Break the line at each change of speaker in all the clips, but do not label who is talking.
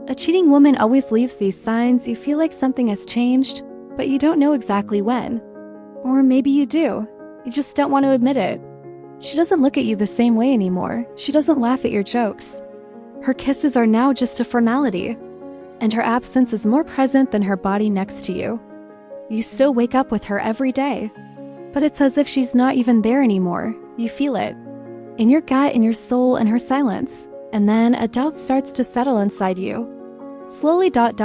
A cheating woman always leaves these signs. You feel like something has changed, but you don't know exactly when. Or maybe you do. You just don't want to admit it. She doesn't look at you the same way anymore. She doesn't laugh at your jokes. Her kisses are now just a formality, and her absence is more present than her body next to you. You still wake up with her every day, but it's as if she's not even there anymore. You feel it. In your gut, in your soul, in her silence. And then a doubt starts to settle inside you. Slowly stealt.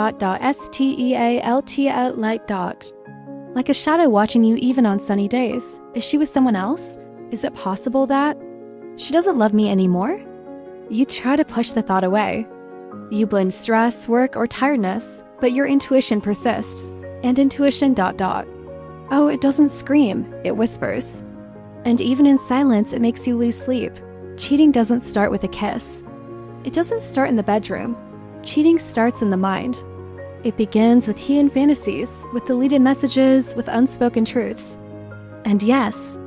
Like a shadow watching you even on sunny days. Is she with someone else? Is it possible that she doesn't love me anymore? You try to push the thought away. You blame stress, work, or tiredness, but your intuition persists. And intuition ... Oh, it doesn't scream, it whispers. And even in silence, it makes you lose sleep. Cheating doesn't start with a kiss. It doesn't start in the bedroom. Cheating starts in the mind. It begins with hidden fantasies, with deleted messages, with unspoken truths. And yes,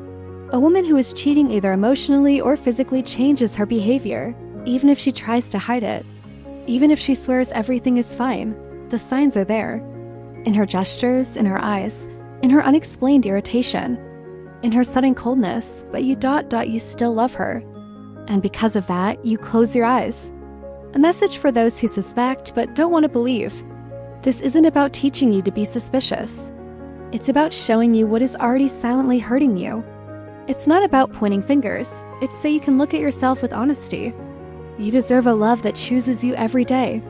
a woman who is cheating either emotionally or physically changes her behavior, even if she tries to hide it. Even if she swears everything is fine, the signs are there. In her gestures, in her eyes, in her unexplained irritation, in her sudden coldness, but you ... you still love her. And because of that, you close your eyes. A message for those who suspect but don't want to believe. This isn't about teaching you to be suspicious. It's about showing you what is already silently hurting you. It's not about pointing fingers. It's so you can look at yourself with honesty. You deserve a love that chooses you every day.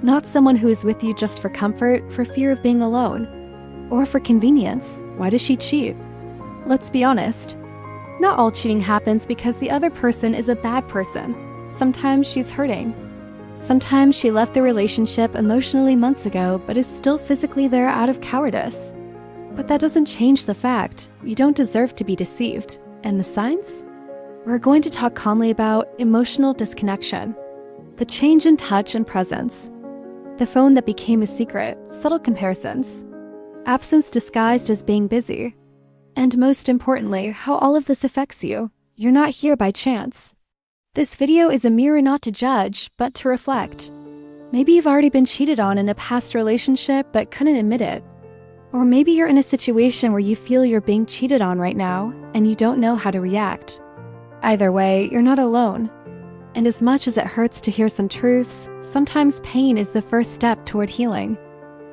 Not someone who is with you just for comfort, for fear of being alone. Or for convenience. Why does she cheat? Let's be honest. Not all cheating happens because the other person is a bad person. Sometimes she's hurting. Sometimes she left the relationship emotionally months ago but is still physically there out of cowardice. But that doesn't change the fact you don't deserve to be deceived. And the signs? We're going to talk calmly about emotional disconnection, the change in touch and presence, the phone that became a secret, subtle comparisons, absence disguised as being busy, and most importantly, how all of this affects you. You're not here by chance. This video is a mirror not to judge, but to reflect. Maybe you've already been cheated on in a past relationship but couldn't admit it. Or maybe you're in a situation where you feel you're being cheated on right now and you don't know how to react. Either way, you're not alone. And as much as it hurts to hear some truths, sometimes pain is the first step toward healing.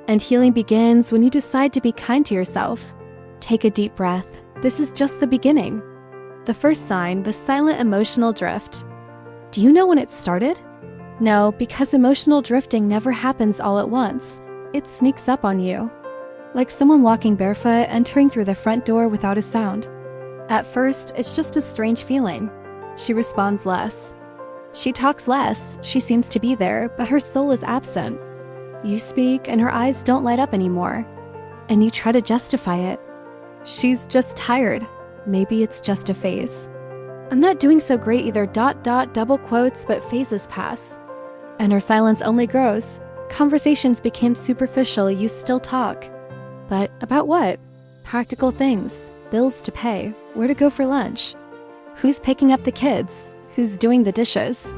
And healing begins when you decide to be kind to yourself. Take a deep breath. This is just the beginning. The first sign, the silent emotional drift. Do you know when it started? No, because emotional drifting never happens all at once. It sneaks up on you. Like someone walking barefoot, entering through the front door without a sound. At first, it's just a strange feeling. She responds less. She talks less. She seems to be there, but her soul is absent. You speak, and her eyes don't light up anymore. And you try to justify it. She's just tired. Maybe it's just a phase. I'm not doing so great either ... double quotes, but phases pass. And her silence only grows. Conversations became superficial, you still talk. But about what? Practical things. Bills to pay. Where to go for lunch. Who's picking up the kids? Who's doing the dishes?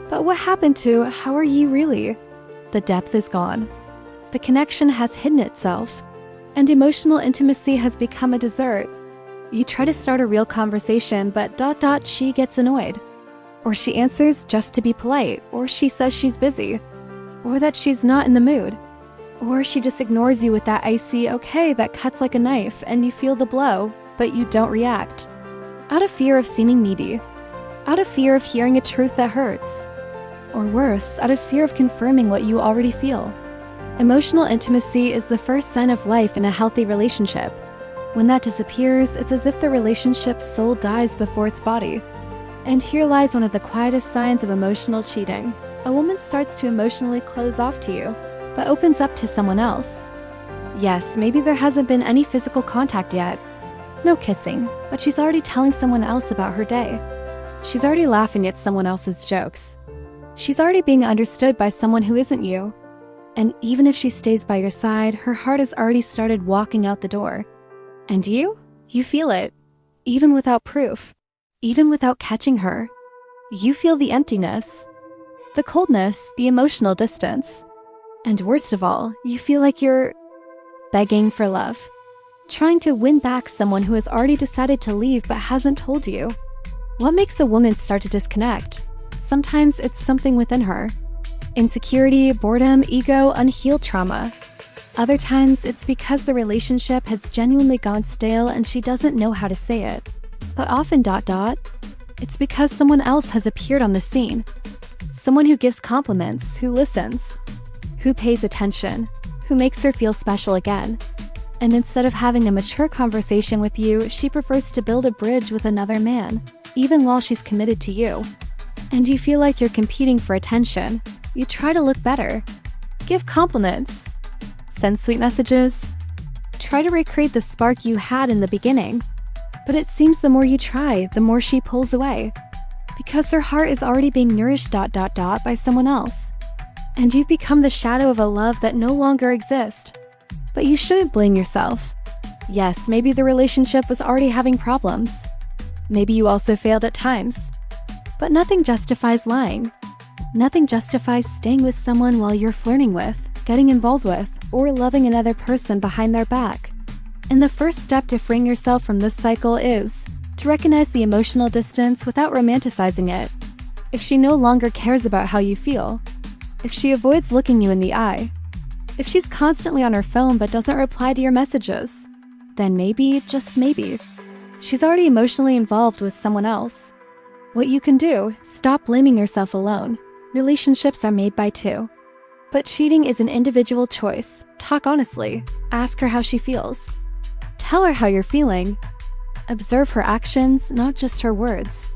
But what happened to how are you really? The depth is gone. The connection has hidden itself. And emotional intimacy has become a dessert. You try to start a real conversation, but ... she gets annoyed. Or she answers just to be polite, or she says she's busy, or that she's not in the mood. Or she just ignores you with that icy okay that cuts like a knife and you feel the blow, but you don't react. Out of fear of seeming needy. Out of fear of hearing a truth that hurts. Or worse, out of fear of confirming what you already feel. Emotional intimacy is the first sign of life in a healthy relationship. When that disappears, it's as if the relationship's soul dies before its body. And here lies one of the quietest signs of emotional cheating. A woman starts to emotionally close off to you, but opens up to someone else. Yes, maybe there hasn't been any physical contact yet. No kissing, but she's already telling someone else about her day. She's already laughing at someone else's jokes. She's already being understood by someone who isn't you. And even if she stays by your side, her heart has already started walking out the door. And you feel it. Even without proof. Even without catching her. You feel the emptiness. the coldness, the emotional distance. And worst of all, you feel like you're begging for love, trying to win back someone who has already decided to leave but hasn't told you. What makes a woman start to disconnect? Sometimes it's something within her. Insecurity, boredom, ego, unhealed trauma. Other times, it's because the relationship has genuinely gone stale and she doesn't know how to say it. But often, it's because someone else has appeared on the scene. Someone who gives compliments, who listens, who pays attention, who makes her feel special again. And instead of having a mature conversation with you, she prefers to build a bridge with another man, even while she's committed to you. And you feel like you're competing for attention. You try to look better. Give compliments. Send sweet messages. Try to recreate the spark you had in the beginning. But it seems the more you try, the more she pulls away. Because her heart is already being nourished by someone else. And you've become the shadow of a love that no longer exists. But you shouldn't blame yourself. Yes, maybe the relationship was already having problems. Maybe you also failed at times. But nothing justifies lying. Nothing justifies staying with someone while you're flirting with, getting involved with, or loving another person behind their back. And the first step to freeing yourself from this cycle is to recognize the emotional distance without romanticizing it. If she no longer cares about how you feel, if she avoids looking you in the eye, if she's constantly on her phone but doesn't reply to your messages, then maybe, just maybe, she's already emotionally involved with someone else. What you can do, stop blaming yourself alone. Relationships are made by two. But cheating is an individual choice. Talk honestly. Ask her how she feels. Tell her how you're feeling. Observe her actions, not just her words.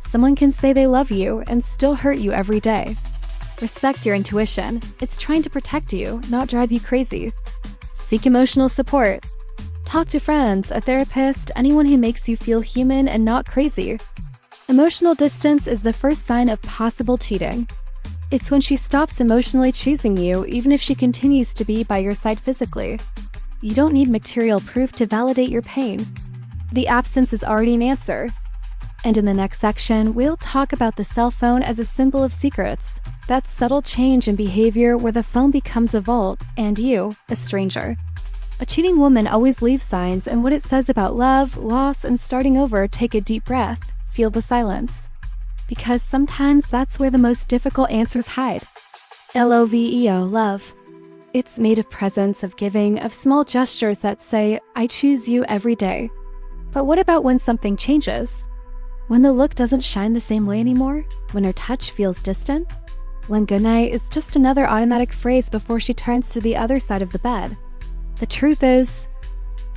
Someone can say they love you and still hurt you every day. Respect your intuition. It's trying to protect you, not drive you crazy. Seek emotional support. Talk to friends, a therapist, anyone who makes you feel human and not crazy. Emotional distance is the first sign of possible cheating. It's when she stops emotionally choosing you, even if she continues to be by your side physically. You don't need material proof to validate your pain. The absence is already an answer. And in the next section, we'll talk about the cell phone as a symbol of secrets. That subtle change in behavior where the phone becomes a vault and you, a stranger. A cheating woman always leaves signs, and what it says about love, loss, and starting over. Take a deep breath. Feel the silence. Because sometimes that's where the most difficult answers hide. LOVEO, love. It's made of presence, of giving, of small gestures that say, I choose you every day. But what about when something changes? When the look doesn't shine the same way anymore? When her touch feels distant? When goodnight is just another automatic phrase before she turns to the other side of the bed? The truth is,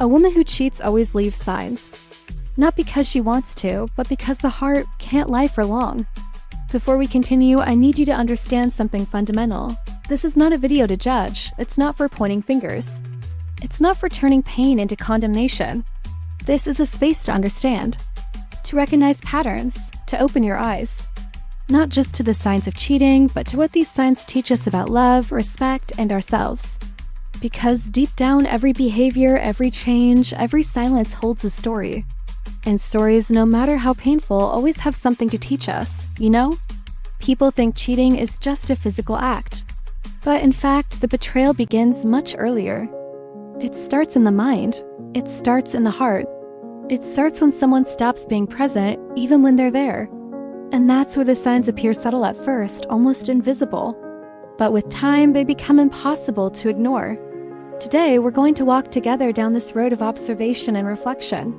a woman who cheats always leaves signs. Not because she wants to, but because the heart can't lie for long. Before we continue, I need you to understand something fundamental. This is not a video to judge. It's not for pointing fingers. It's not for turning pain into condemnation. This is a space to understand, to recognize patterns, to open your eyes. Not just to the signs of cheating, but to what these signs teach us about love, respect, and ourselves. Because deep down, every behavior, every change, every silence holds a story. And stories, no matter how painful, always have something to teach us, you know? People think cheating is just a physical act. But in fact, the betrayal begins much earlier. It starts in the mind. It starts in the heart. It starts when someone stops being present, even when they're there. And that's where the signs appear subtle at first, almost invisible. But with time, they become impossible to ignore. Today, we're going to walk together down this road of observation and reflection.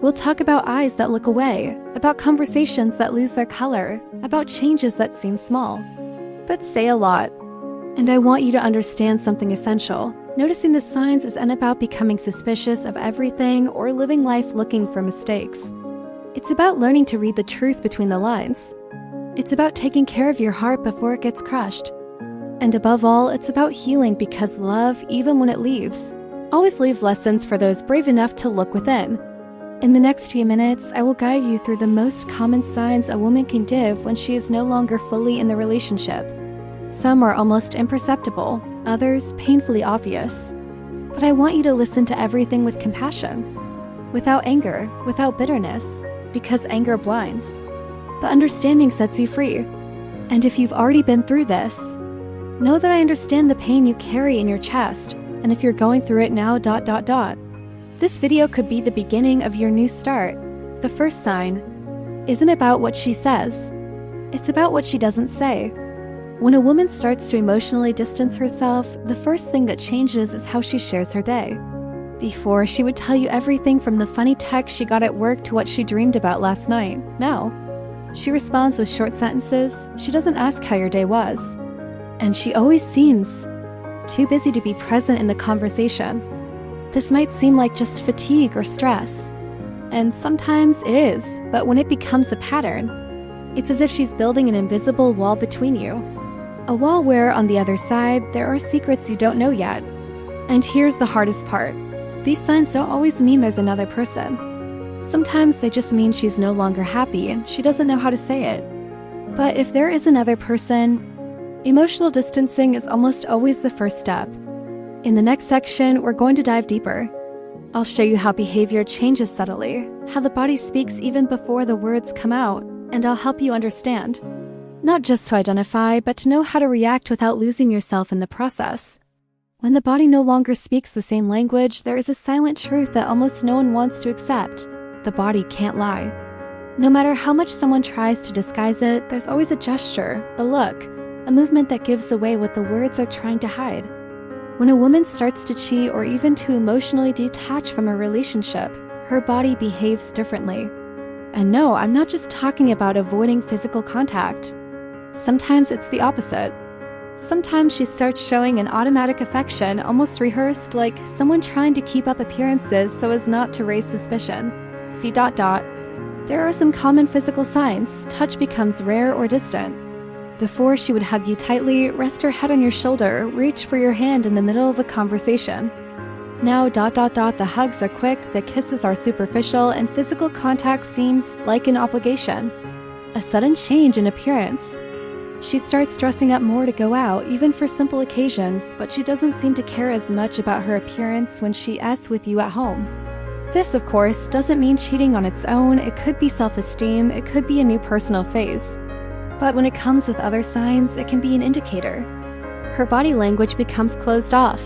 We'll talk about eyes that look away, about conversations that lose their color, about changes that seem small, but say a lot. And I want you to understand something essential. Noticing the signs isn't about becoming suspicious of everything or living life looking for mistakes. It's about learning to read the truth between the lines. It's about taking care of your heart before it gets crushed. And above all, it's about healing, because love, even when it leaves, always leaves lessons for those brave enough to look within. In the next few minutes, I will guide you through the most common signs a woman can give when she is no longer fully in the relationship. Some are almost imperceptible, others painfully obvious. But I want you to listen to everything with compassion, without anger, without bitterness, because anger blinds. But understanding sets you free. And if you've already been through this, know that I understand the pain you carry in your chest, and if you're going through it now, this video could be the beginning of your new start. The first sign isn't about what she says, it's about what she doesn't say. When a woman starts to emotionally distance herself, the first thing that changes is how she shares her day. Before, she would tell you everything from the funny text she got at work to what she dreamed about last night. Now, she responds with short sentences. She doesn't ask how your day was. And she always seems too busy to be present in the conversation. This might seem like just fatigue or stress. And sometimes it is, but when it becomes a pattern, it's as if she's building an invisible wall between you. A wall where, on the other side, there are secrets you don't know yet. And here's the hardest part. These signs don't always mean there's another person. Sometimes they just mean she's no longer happy and she doesn't know how to say it. But if there is another person, emotional distancing is almost always the first step. In the next section, we're going to dive deeper. I'll show you how behavior changes subtly, how the body speaks even before the words come out, and I'll help you understand. Not just to identify, but to know how to react without losing yourself in the process. When the body no longer speaks the same language, there is a silent truth that almost no one wants to accept. The body can't lie. No matter how much someone tries to disguise it, there's always a gesture, a look, a movement that gives away what the words are trying to hide. When a woman starts to cheat or even to emotionally detach from a relationship, her body behaves differently. And no, I'm not just talking about avoiding physical contact. Sometimes it's the opposite. Sometimes she starts showing an automatic affection, almost rehearsed, like someone trying to keep up appearances so as not to raise suspicion. There are some common physical signs. Touch becomes rare or distant. Before, she would hug you tightly, rest her head on your shoulder, reach for your hand in the middle of a conversation. Now, the hugs are quick, the kisses are superficial, and physical contact seems like an obligation. A sudden change in appearance. She starts dressing up more to go out, even for simple occasions, but she doesn't seem to care as much about her appearance when she's with you at home. This, of course, doesn't mean cheating on its own. It could be self-esteem, it could be a new personal phase. But when it comes with other signs, it can be an indicator. Her body language becomes closed off.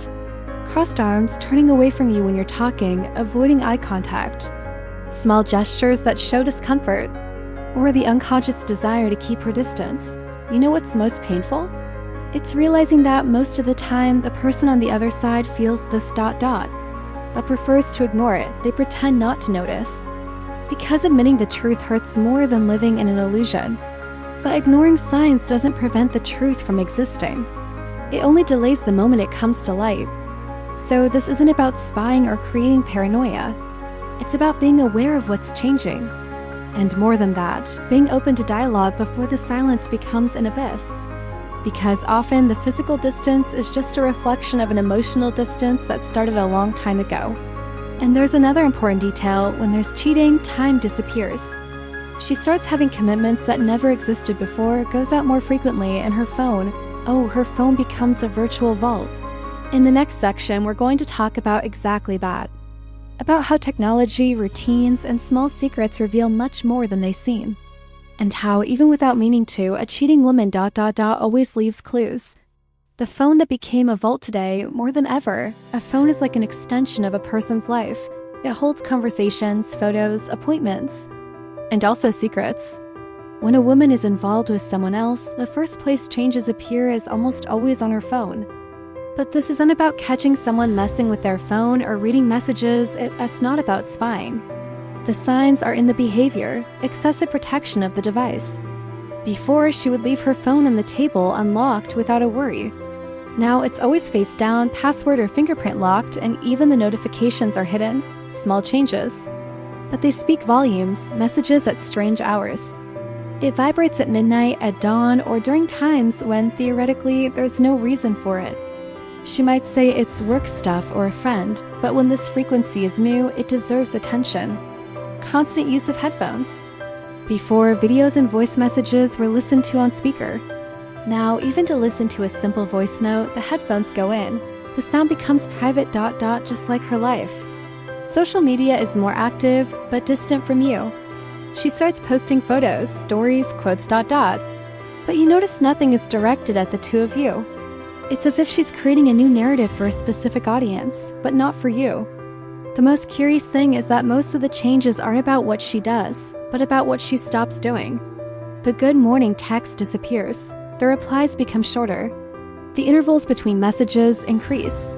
Crossed arms, turning away from you when you're talking, avoiding eye contact. Small gestures that show discomfort, or the unconscious desire to keep her distance. You know what's most painful? It's realizing that most of the time, the person on the other side feels this but prefers to ignore it. They pretend not to notice. Because admitting the truth hurts more than living in an illusion. But ignoring signs doesn't prevent the truth from existing. It only delays the moment it comes to light. So this isn't about spying or creating paranoia. It's about being aware of what's changing. And more than that, being open to dialogue before the silence becomes an abyss. Because often the physical distance is just a reflection of an emotional distance that started a long time ago. And there's another important detail: when there's cheating, time disappears. She starts having commitments that never existed before, goes out more frequently, and her phone becomes a virtual vault. In the next section, we're going to talk about exactly that. About how technology, routines, and small secrets reveal much more than they seem. And how, even without meaning to, a cheating woman always leaves clues. The phone that became a vault today, more than ever, a phone is like an extension of a person's life. It holds conversations, photos, appointments, and also secrets. When a woman is involved with someone else, the first place changes appear is almost always on her phone. But this isn't about catching someone messing with their phone or reading messages. It's not about spying. The signs are in the behavior, excessive protection of the device. Before, she would leave her phone on the table unlocked without a worry. Now it's always face down, password or fingerprint locked, and even the notifications are hidden. Small changes. But they speak volumes, messages at strange hours. It vibrates at midnight, at dawn, or during times when, theoretically, there's no reason for it. She might say it's work stuff or a friend, but when this frequency is new, it deserves attention. Constant use of headphones. Before, videos and voice messages were listened to on speaker. Now, even to listen to a simple voice note, the headphones go in. The sound becomes private just like her life. Social media is more active, but distant from you. She starts posting photos, stories, quotes But you notice nothing is directed at the two of you. It's as if she's creating a new narrative for a specific audience, but not for you. The most curious thing is that most of the changes aren't about what she does, but about what she stops doing. The good morning text disappears. The replies become shorter. The intervals between messages increase.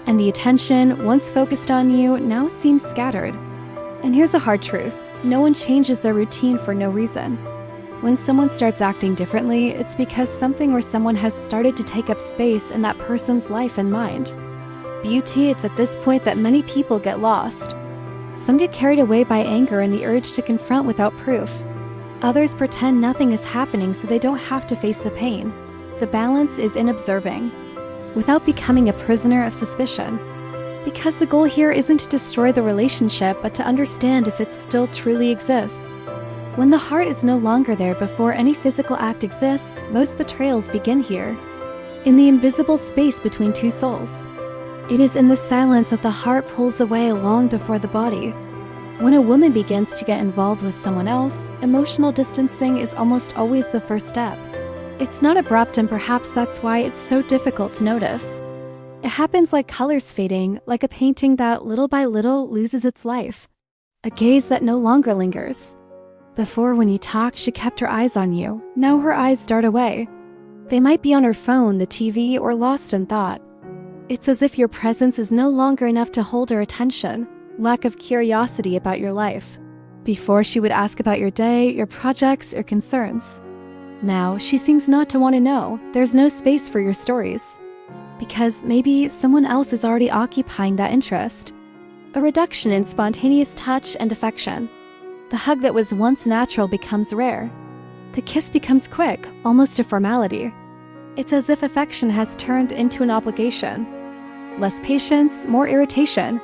And the attention, once focused on you, now seems scattered. And here's a hard truth. No one changes their routine for no reason. When someone starts acting differently, it's because something or someone has started to take up space in that person's life and mind. Beauty, it's at this point that many people get lost. Some get carried away by anger and the urge to confront without proof. Others pretend nothing is happening so they don't have to face the pain. The balance is in observing, without becoming a prisoner of suspicion. Because the goal here isn't to destroy the relationship, but to understand if it still truly exists. When the heart is no longer there before any physical act exists, most betrayals begin here, in the invisible space between two souls. It is in the silence that the heart pulls away long before the body. When a woman begins to get involved with someone else, emotional distancing is almost always the first step. It's not abrupt, and perhaps that's why it's so difficult to notice. It happens like colors fading, like a painting that little by little loses its life. A gaze that no longer lingers. Before, when you talked, she kept her eyes on you. Now her eyes dart away. They might be on her phone, the TV, or lost in thought. It's as if your presence is no longer enough to hold her attention. Lack of curiosity about your life. Before, she would ask about your day, your projects, or concerns. Now, she seems not to want to know. There's no space for your stories. Because maybe someone else is already occupying that interest. A reduction in spontaneous touch and affection. The hug that was once natural becomes rare. The kiss becomes quick, almost a formality. It's as if affection has turned into an obligation. Less patience, more irritation.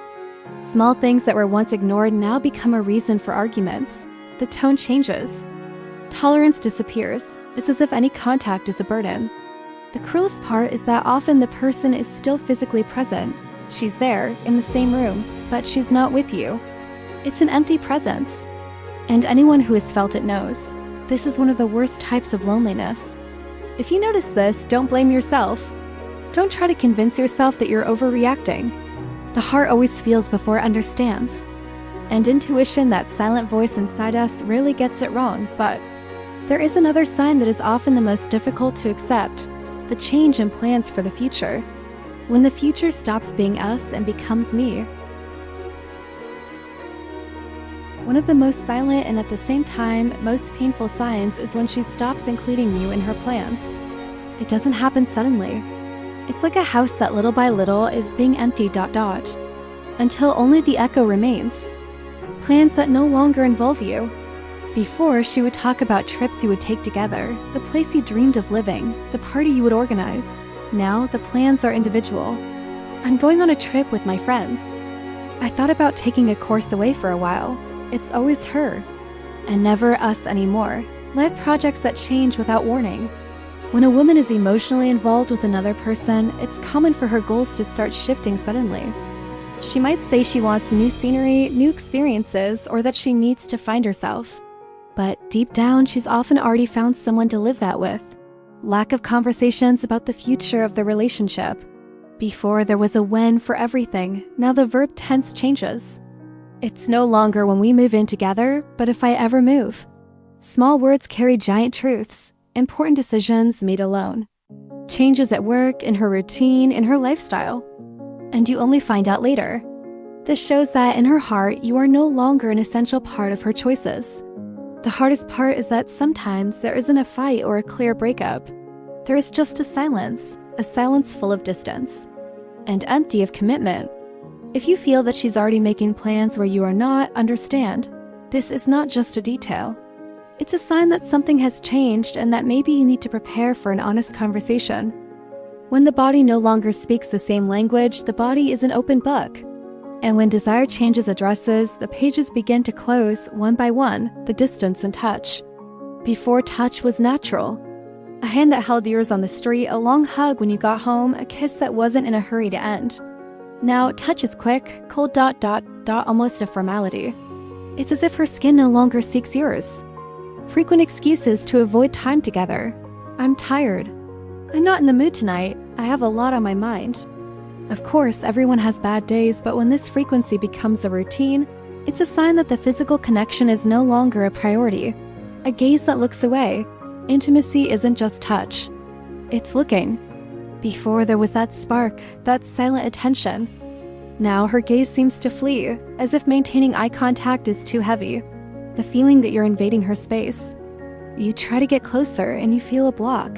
Small things that were once ignored now become a reason for arguments. The tone changes. Tolerance disappears. It's as if any contact is a burden. The cruelest part is that often the person is still physically present. She's there, in the same room, but she's not with you. It's an empty presence. And anyone who has felt it knows. This is one of the worst types of loneliness. If you notice this, don't blame yourself. Don't try to convince yourself that you're overreacting. The heart always feels before it understands. And intuition, that silent voice inside us, rarely gets it wrong, but there is another sign that is often the most difficult to accept. The change in plans for the future. When the future stops being us and becomes me. One of the most silent and at the same time most painful signs is when she stops including you in her plans. It doesn't happen suddenly. It's like a house that little by little is being emptied ... until only the echo remains. Plans that no longer involve you. Before, she would talk about trips you would take together, the place you dreamed of living, the party you would organize. Now, the plans are individual. I'm going on a trip with my friends. I thought about taking a course away for a while. It's always her, and never us anymore. Life projects that change without warning. When a woman is emotionally involved with another person, it's common for her goals to start shifting suddenly. She might say she wants new scenery, new experiences, or that she needs to find herself. But deep down, she's often already found someone to live that with. Lack of conversations about the future of the relationship. Before, there was a when for everything. Now the verb tense changes. It's no longer when we move in together, but if I ever move. Small words carry giant truths, important decisions made alone. Changes at work, in her routine, in her lifestyle. And you only find out later. This shows that in her heart, you are no longer an essential part of her choices. The hardest part is that sometimes there isn't a fight or a clear breakup. There is just a silence full of distance. And empty of commitment. If you feel that she's already making plans where you are not, understand. This is not just a detail. It's a sign that something has changed and that maybe you need to prepare for an honest conversation. When the body no longer speaks the same language, the body is an open book. And when desire changes addresses, the pages begin to close one by one, the distance and touch. Before, touch was natural. A hand that held yours on the street, a long hug when you got home, a kiss that wasn't in a hurry to end. Now, touch is quick, cold ... almost a formality. It's as if her skin no longer seeks yours. Frequent excuses to avoid time together. I'm tired. I'm not in the mood tonight. I have a lot on my mind. Of course, everyone has bad days, but when this frequency becomes a routine, it's a sign that the physical connection is no longer a priority. A gaze that looks away. Intimacy isn't just touch. It's looking. Before there was that spark, that silent attention. Now her gaze seems to flee, as if maintaining eye contact is too heavy. The feeling that you're invading her space. You try to get closer and you feel a block.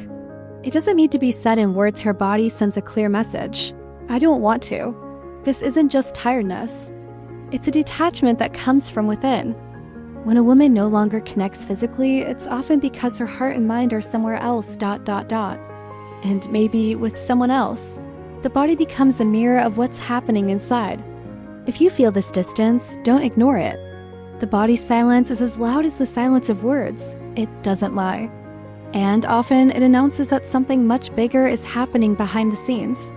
It doesn't need to be said in words. Her body sends a clear message. I don't want to. This isn't just tiredness. It's a detachment that comes from within. When a woman no longer connects physically, it's often because her heart and mind are somewhere else. And maybe with someone else. The body becomes a mirror of what's happening inside. If you feel this distance, don't ignore it. The body's silence is as loud as the silence of words. It doesn't lie. And often it announces that something much bigger is happening behind the scenes.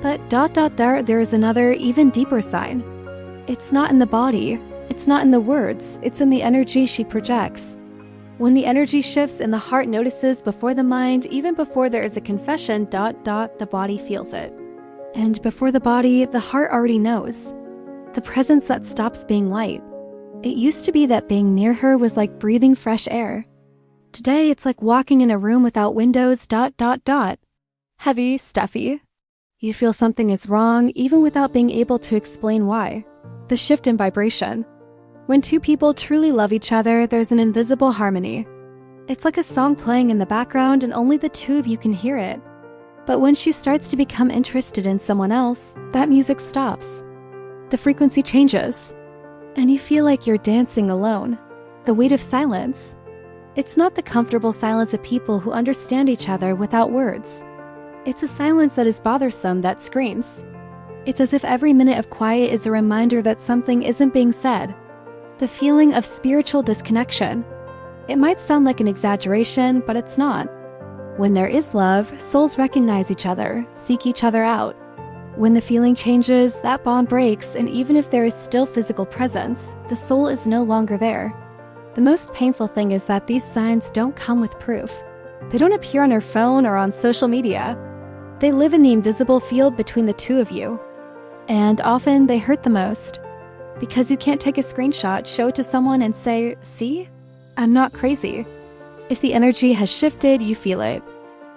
But there is another, even deeper sign. It's not in the body. It's not in the words. It's in the energy she projects. When the energy shifts and the heart notices before the mind, even before there is a confession, the body feels it. And before the body, the heart already knows. The presence that stops being light. It used to be that being near her was like breathing fresh air. Today, it's like walking in a room without windows, Heavy, stuffy. You feel something is wrong, even without being able to explain why. The shift in vibration. When two people truly love each other, there's an invisible harmony. It's like a song playing in the background and only the two of you can hear it. But when she starts to become interested in someone else, that music stops. The frequency changes. And you feel like you're dancing alone. The weight of silence. It's not the comfortable silence of people who understand each other without words. It's a silence that is bothersome, that screams. It's as if every minute of quiet is a reminder that something isn't being said. The feeling of spiritual disconnection. It might sound like an exaggeration, but it's not. When there is love, souls recognize each other, seek each other out. When the feeling changes, that bond breaks, and even if there is still physical presence, the soul is no longer there. The most painful thing is that these signs don't come with proof. They don't appear on her phone or on social media. They live in the invisible field between the two of you. And often they hurt the most. Because you can't take a screenshot, show it to someone and say, "See? I'm not crazy." If the energy has shifted, you feel it.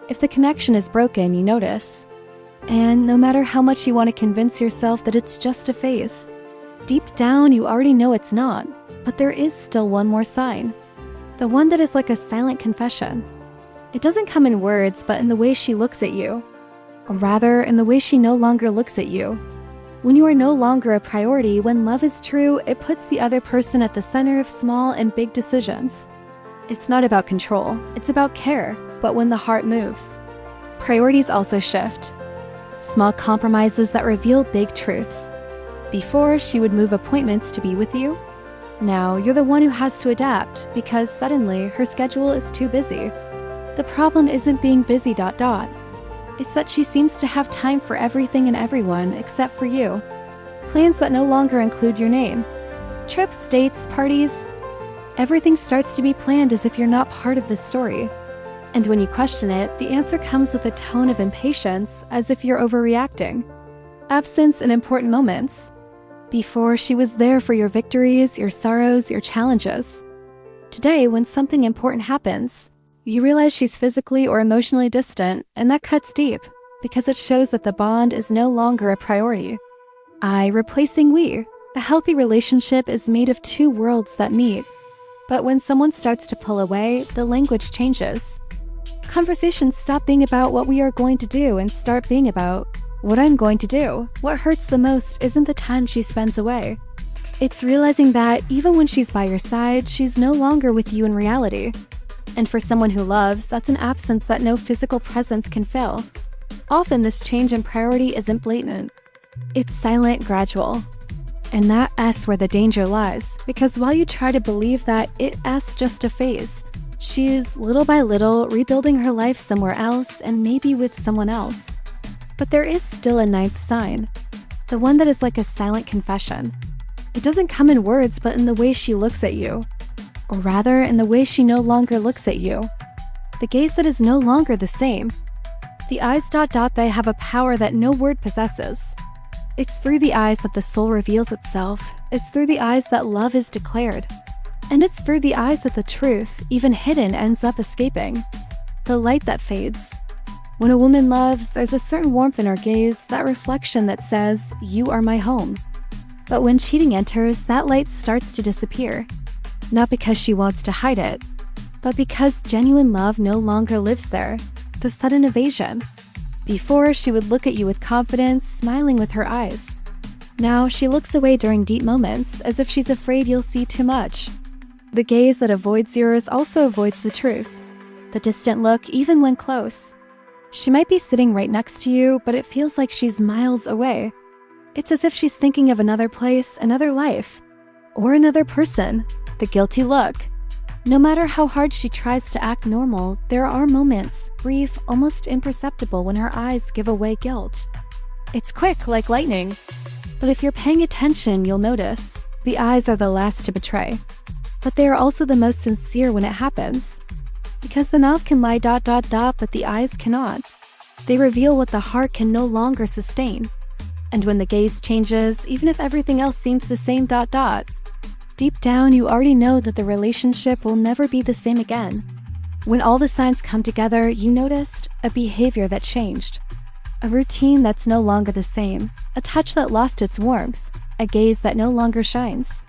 If the connection is broken, you notice. And no matter how much you want to convince yourself that it's just a phase, deep down you already know it's not. But there is still one more sign. The one that is like a silent confession. It doesn't come in words, but in the way she looks at you. Or rather, in the way she no longer looks at you. When you are no longer a priority, when love is true, it puts the other person at the center of small and big decisions. It's not about control, it's about care, but when the heart moves. Priorities also shift. Small compromises that reveal big truths. Before, she would move appointments to be with you. Now, you're the one who has to adapt, because suddenly, her schedule is too busy. The problem isn't being busy, It's that she seems to have time for everything and everyone except for you. Plans that no longer include your name. Trips, dates, parties. Everything starts to be planned as if you're not part of the story. And when you question it, the answer comes with a tone of impatience, as if you're overreacting. Absence in important moments. Before, she was there for your victories, your sorrows, your challenges. Today, when something important happens, you realize she's physically or emotionally distant, and that cuts deep, because it shows that the bond is no longer a priority. I replacing we. A healthy relationship is made of two worlds that meet. But when someone starts to pull away, the language changes. Conversations stop being about what we are going to do and start being about what I'm going to do. What hurts the most isn't the time she spends away. It's realizing that even when she's by your side, she's no longer with you in reality. And for someone who loves, that's an absence that no physical presence can fill. Often this change in priority isn't blatant. It's silent, gradual. And that's where the danger lies, because while you try to believe that it's just a phase, she's little by little rebuilding her life somewhere else and maybe with someone else. But there is still a ninth sign, the one that is like a silent confession. It doesn't come in words, but in the way she looks at you. Or rather, in the way she no longer looks at you. The gaze that is no longer the same. The eyes ... they have a power that no word possesses. It's through the eyes that the soul reveals itself. It's through the eyes that love is declared. And it's through the eyes that the truth, even hidden, ends up escaping. The light that fades. When a woman loves, there's a certain warmth in her gaze, that reflection that says, "You are my home." But when cheating enters, that light starts to disappear. Not because she wants to hide it, but because genuine love no longer lives there. The sudden evasion. Before, she would look at you with confidence, smiling with her eyes. Now, she looks away during deep moments, as if she's afraid you'll see too much. The gaze that avoids yours also avoids the truth. The distant look, even when close. She might be sitting right next to you, but it feels like she's miles away. It's as if she's thinking of another place, another life, or another person. The guilty look. No matter how hard she tries to act normal, there are moments, brief, almost imperceptible, when her eyes give away guilt. It's quick, like lightning. But if you're paying attention, you'll notice. The eyes are the last to betray. But they are also the most sincere when it happens. Because the mouth can lie ... but the eyes cannot. They reveal what the heart can no longer sustain. And when the gaze changes, even if everything else seems the same ... deep down, you already know that the relationship will never be the same again. When all the signs come together, you noticed a behavior that changed. A routine that's no longer the same. A touch that lost its warmth. A gaze that no longer shines.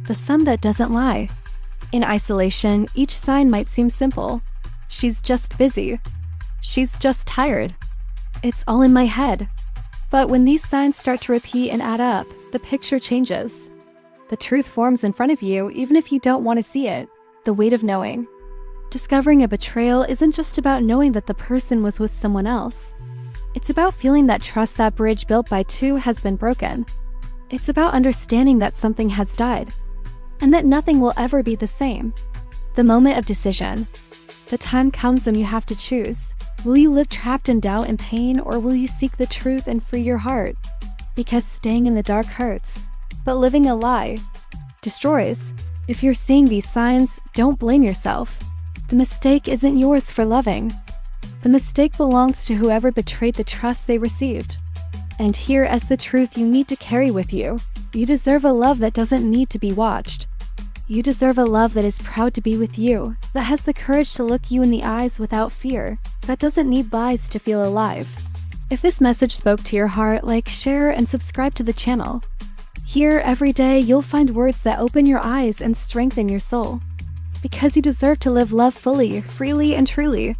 The sun that doesn't lie. In isolation, each sign might seem simple. She's just busy. She's just tired. It's all in my head. But when these signs start to repeat and add up, the picture changes. The truth forms in front of you, even if you don't want to see it. The weight of knowing. Discovering a betrayal isn't just about knowing that the person was with someone else. It's about feeling that trust, that bridge built by two, has been broken. It's about understanding that something has died, and that nothing will ever be the same. The moment of decision. The time comes when you have to choose. Will you live trapped in doubt and pain, or will you seek the truth and free your heart? Because staying in the dark hurts. But living a lie destroys. If you're seeing these signs, don't blame yourself. The mistake isn't yours for loving. The mistake belongs to whoever betrayed the trust they received. And here as the truth you need to carry with you. You deserve a love that doesn't need to be watched. You deserve a love that is proud to be with you, that has the courage to look you in the eyes without fear, that doesn't need lies to feel alive. If this message spoke to your heart, like, share, and subscribe to the channel. Here, every day, you'll find words that open your eyes and strengthen your soul. Because you deserve to live love fully, freely, and truly.